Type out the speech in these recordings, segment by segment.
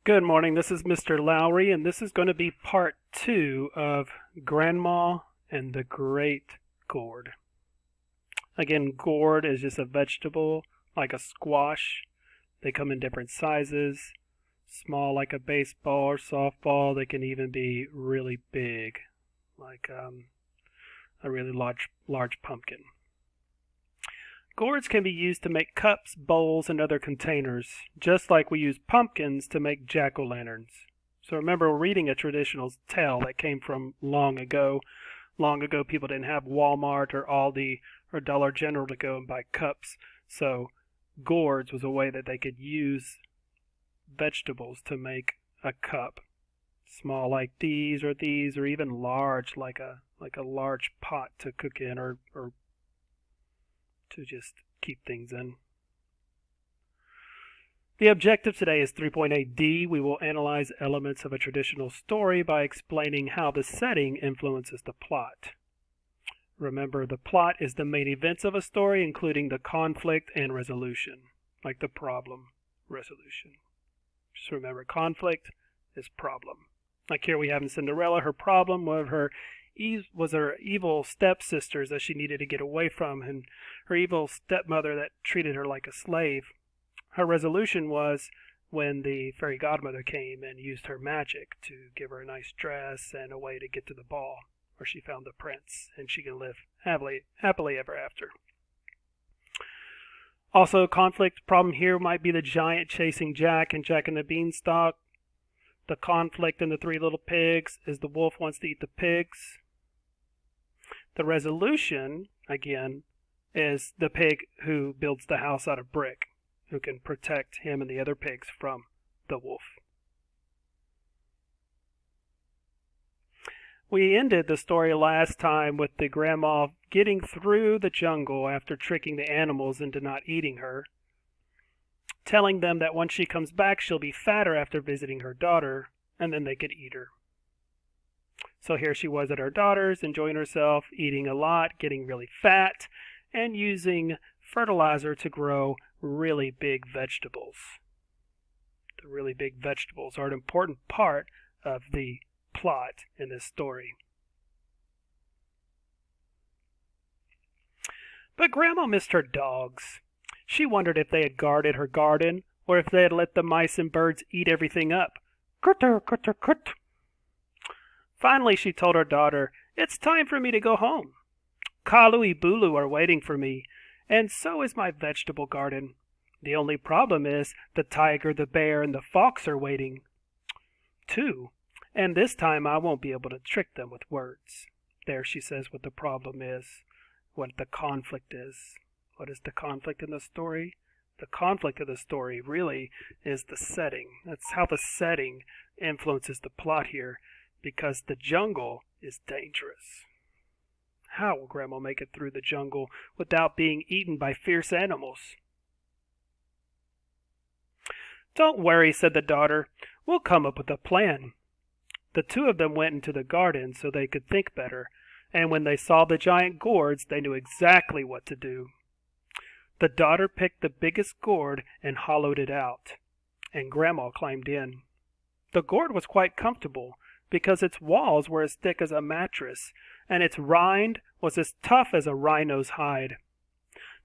Good morning, this is Mr. Lowry, and this is going to be part 2 of Grandma and the Great Gourd. Again, gourd is just a vegetable, like a squash. They come in different sizes, small like a baseball or softball. They can even be really big, like a really large pumpkin. Gourds can be used to make cups, bowls, and other containers, just like we use pumpkins to make jack-o'-lanterns. So remember, we're reading a traditional tale that came from long ago. Long ago, people didn't have Walmart or Aldi or Dollar General to go and buy cups. So gourds was a way that they could use vegetables to make a cup. Small like these, or even large like a large pot to cook in or to just keep things in. The objective today is 3.8D. We will analyze elements of a traditional story by explaining how the setting influences the plot. Remember, the plot is the main events of a story, including the conflict and resolution, like the problem, resolution. Just remember, conflict is problem. Like here we have in Cinderella, her problem was her evil stepsisters that she needed to get away from, and her evil stepmother that treated her like a slave. Her resolution was when the fairy godmother came and used her magic to give her a nice dress and a way to get to the ball, where she found the prince, and she can live happily ever after. Also, conflict problem here might be the giant chasing Jack and Jack and the Beanstalk. The conflict in the Three Little Pigs is the wolf wants to eat the pigs. The resolution, again, is the pig who builds the house out of brick, who can protect him and the other pigs from the wolf. We ended the story last time with the grandma getting through the jungle after tricking the animals into not eating her, telling them that once she comes back she'll be fatter after visiting her daughter, and then they could eat her. So here she was at her daughter's, enjoying herself, eating a lot, getting really fat, and using fertilizer to grow really big vegetables. The really big vegetables are an important part of the plot in this story. But Grandma missed her dogs. She wondered if they had guarded her garden, or if they had let the mice and birds eat everything up. Critter, critter, critter. Finally, she told her daughter, "It's time for me to go home. Kalu and Bulu are waiting for me, and so is my vegetable garden. The only problem is the tiger, the bear, and the fox are waiting, too, and this time I won't be able to trick them with words." There she says what the problem is, what the conflict is. What is the conflict in the story? The conflict of the story really is the setting. That's how the setting influences the plot here, because the jungle is dangerous. How will Grandma make it through the jungle without being eaten by fierce animals? "Don't worry," said the daughter. "We'll come up with a plan." The two of them went into the garden so they could think better, and when they saw the giant gourds, they knew exactly what to do. The daughter picked the biggest gourd and hollowed it out, and Grandma climbed in. The gourd was quite comfortable, because its walls were as thick as a mattress, and its rind was as tough as a rhino's hide.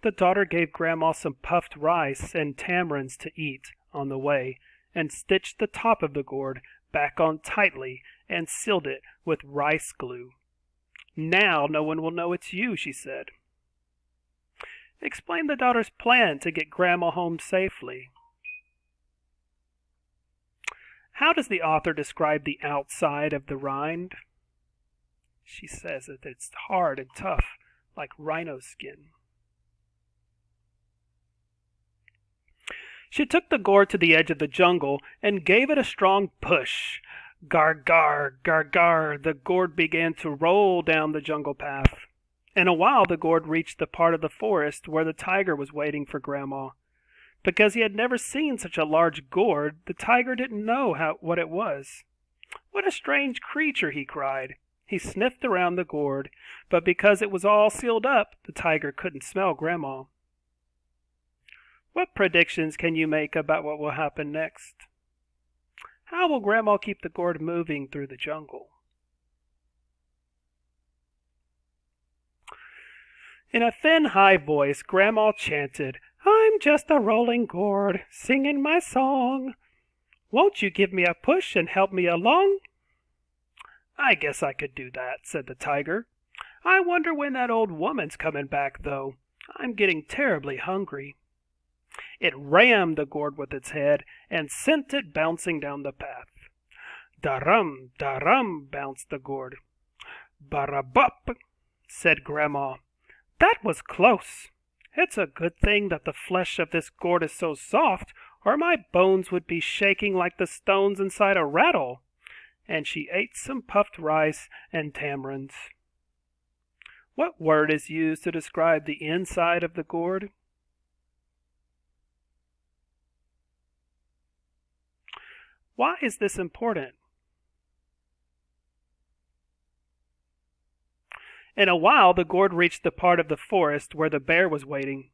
The daughter gave Grandma some puffed rice and tamarinds to eat on the way, and stitched the top of the gourd back on tightly and sealed it with rice glue. "Now no one will know it's you," she said. Explain the daughter's plan to get Grandma home safely. How does the author describe the outside of the rind? She says that it's hard and tough, like rhino skin. She took the gourd to the edge of the jungle and gave it a strong push. Gargar, gargar, the gourd began to roll down the jungle path. In a while the gourd reached the part of the forest where the tiger was waiting for Grandma. Because he had never seen such a large gourd, the tiger didn't know what it was. "What a strange creature!" he cried. He sniffed around the gourd, but because it was all sealed up, the tiger couldn't smell Grandma. What predictions can you make about what will happen next? How will Grandma keep the gourd moving through the jungle? In a thin, high voice, Grandma chanted, "I'm just a rolling gourd, singing my song. Won't you give me a push and help me along?" "I guess I could do that," said the tiger. "I wonder when that old woman's coming back, though. I'm getting terribly hungry." It rammed the gourd with its head and sent it bouncing down the path. "Da-rum, da-rum," bounced the gourd. "Ba-ra-bup," said Grandma. "That was close. It's a good thing that the flesh of this gourd is so soft, or my bones would be shaking like the stones inside a rattle." And she ate some puffed rice and tamarinds. What word is used to describe the inside of the gourd? Why is this important? In a while the gourd reached the part of the forest where the bear was waiting.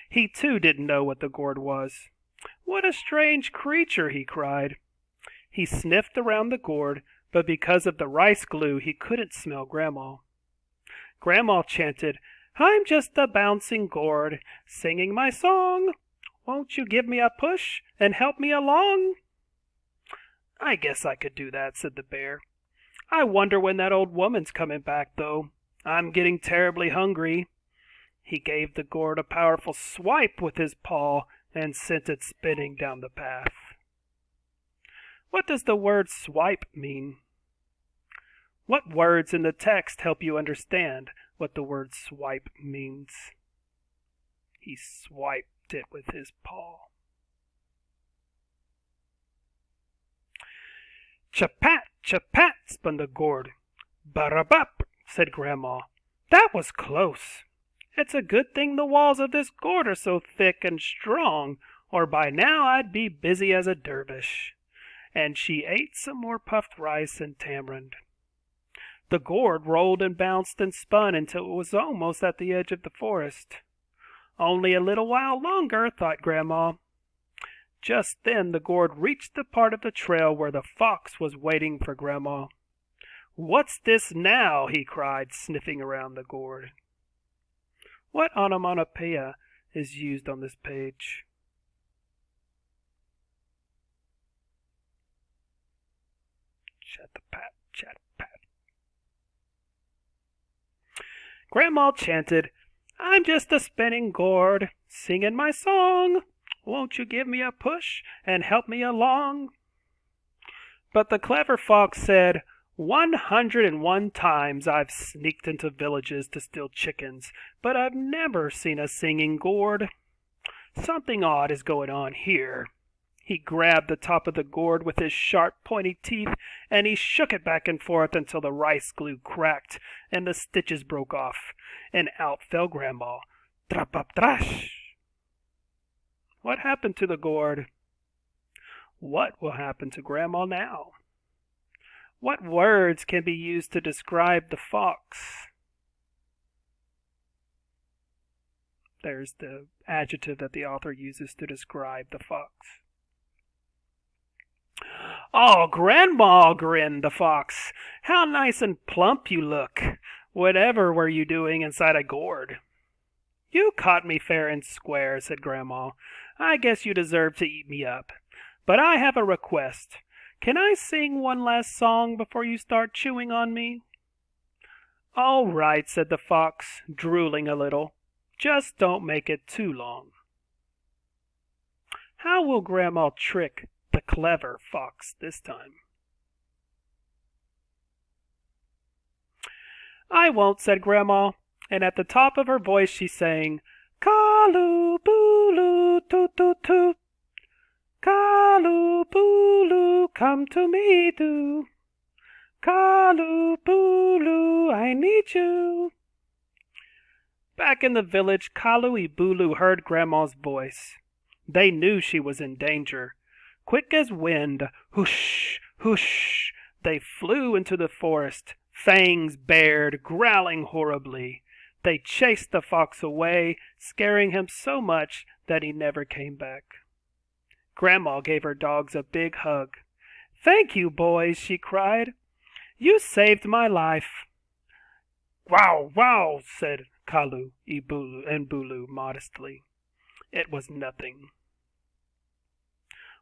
He too didn't know what the gourd was. "What a strange creature!" he cried. He sniffed around the gourd, but because of the rice glue he couldn't smell Grandma. Grandma chanted, "I'm just a bouncing gourd, singing my song. Won't you give me a push and help me along?" "I guess I could do that," said the bear. "I wonder when that old woman's coming back, though. I'm getting terribly hungry." He gave the gourd a powerful swipe with his paw and sent it spinning down the path. What does the word swipe mean? What words in the text help you understand what the word swipe means? He swiped it with his paw. "Chapat, chapat," spun the gourd. "Ba-ra-bup," said Grandma. "That was close. It's a good thing the walls of this gourd are so thick and strong, or by now I'd be busy as a dervish." And she ate some more puffed rice and tamarind. The gourd rolled and bounced and spun until it was almost at the edge of the forest. "Only a little while longer," thought Grandma. Just then the gourd reached the part of the trail where the fox was waiting for Grandma. "What's this now?" he cried, sniffing around the gourd. What onomatopoeia is used on this page? Chat-a-pat, chat-a-pat. Grandma chanted, "I'm just a spinning gourd, singing my song. Won't you give me a push and help me along?" But the clever fox said, 101 times I've sneaked into villages to steal chickens, but I've never seen a singing gourd. Something odd is going on here." He grabbed the top of the gourd with his sharp, pointy teeth, and he shook it back and forth until the rice glue cracked and the stitches broke off, and out fell Grandma. Trap-up-trash! What happened to the gourd? What will happen to Grandma now? What words can be used to describe the fox? There's the adjective that the author uses to describe the fox. "Oh, Grandma," grinned the fox, "how nice and plump you look. Whatever were you doing inside a gourd?" "You caught me fair and square," said Grandma. "I guess you deserve to eat me up. But I have a request. Can I sing one last song before you start chewing on me?" "All right," said the fox, drooling a little. "Just don't make it too long." How will Grandma trick the clever fox this time? "I won't," said Grandma, and at the top of her voice she sang, "Calloo-boo-loo, toot-toot-toot. Calloo-boo-loo, come to me do. Calloo-boo-loo, I need you." Back in the village, Calloo-e-boo-loo heard Grandma's voice. They knew she was in danger. Quick as wind, whoosh, whoosh, they flew into the forest, fangs bared, growling horribly. They chased the fox away, scaring him so much that he never came back. Grandma gave her dogs a big hug. "Thank you, boys," she cried. "You saved my life." "Wow, wow," said Kalu and Bulu modestly. "It was nothing."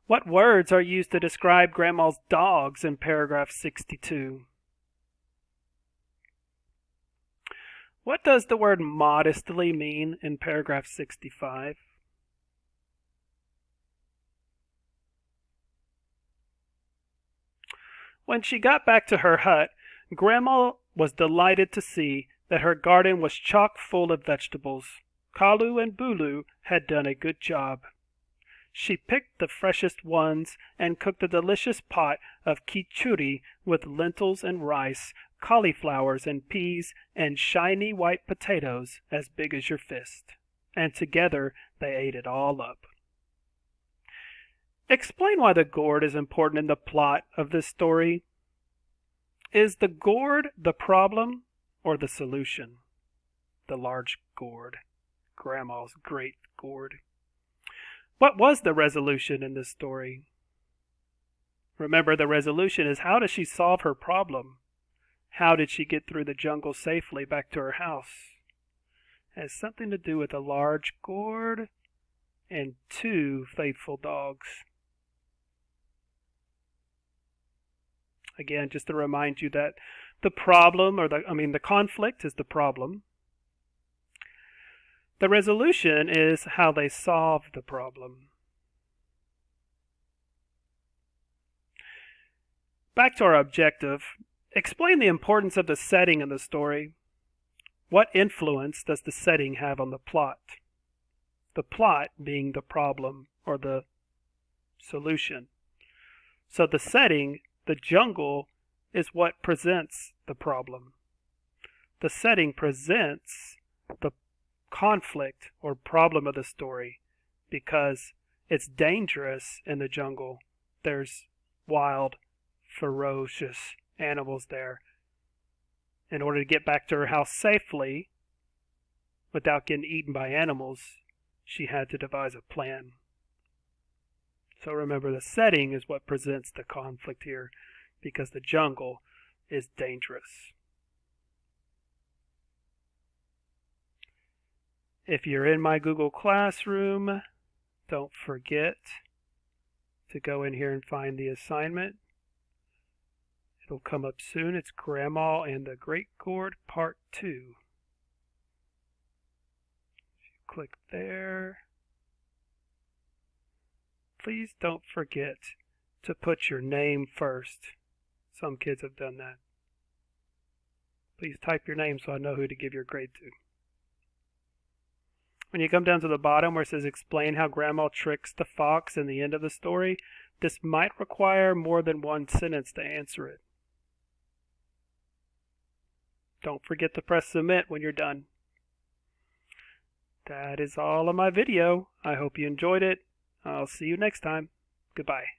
What words are used to describe Grandma's dogs in paragraph 62? What does the word modestly mean in paragraph 65? When she got back to her hut, Grandma was delighted to see that her garden was chock full of vegetables. Kalu and Bulu had done a good job. She picked the freshest ones and cooked a delicious pot of khichuri with lentils and rice, cauliflowers and peas, and shiny white potatoes as big as your fist. And together they ate it all up. Explain why the gourd is important in the plot of this story. Is the gourd the problem or the solution? The large gourd, Grandma's great gourd. What was the resolution in this story? Remember, the resolution is, how does she solve her problem? How did she get through the jungle safely back to her house? It has something to do with a large gourd and 2 faithful dogs. Again, just to remind you that the problem, or the conflict is the problem. The resolution is how they solve the problem. Back to our objective. Explain the importance of the setting in the story. What influence does the setting have on the plot? The plot being the problem or the solution. So the setting, the jungle, is what presents the problem. The setting presents the conflict or problem of the story because it's dangerous in the jungle. There's wild, ferocious animals there. In order to get back to her house safely without getting eaten by animals, she had to devise a plan. So remember, the setting is what presents the conflict here because the jungle is dangerous. If you're in my Google Classroom, don't forget to go in here and find the assignment. It'll come up soon. It's Grandma and the Great Gourd Part 2. Click there. Please don't forget to put your name first. Some kids have done that. Please type your name so I know who to give your grade to. When you come down to the bottom where it says explain how Grandma tricks the fox in the end of the story, this might require more than one sentence to answer it. Don't forget to press submit when you're done. That is all of my video. I hope you enjoyed it. I'll see you next time. Goodbye.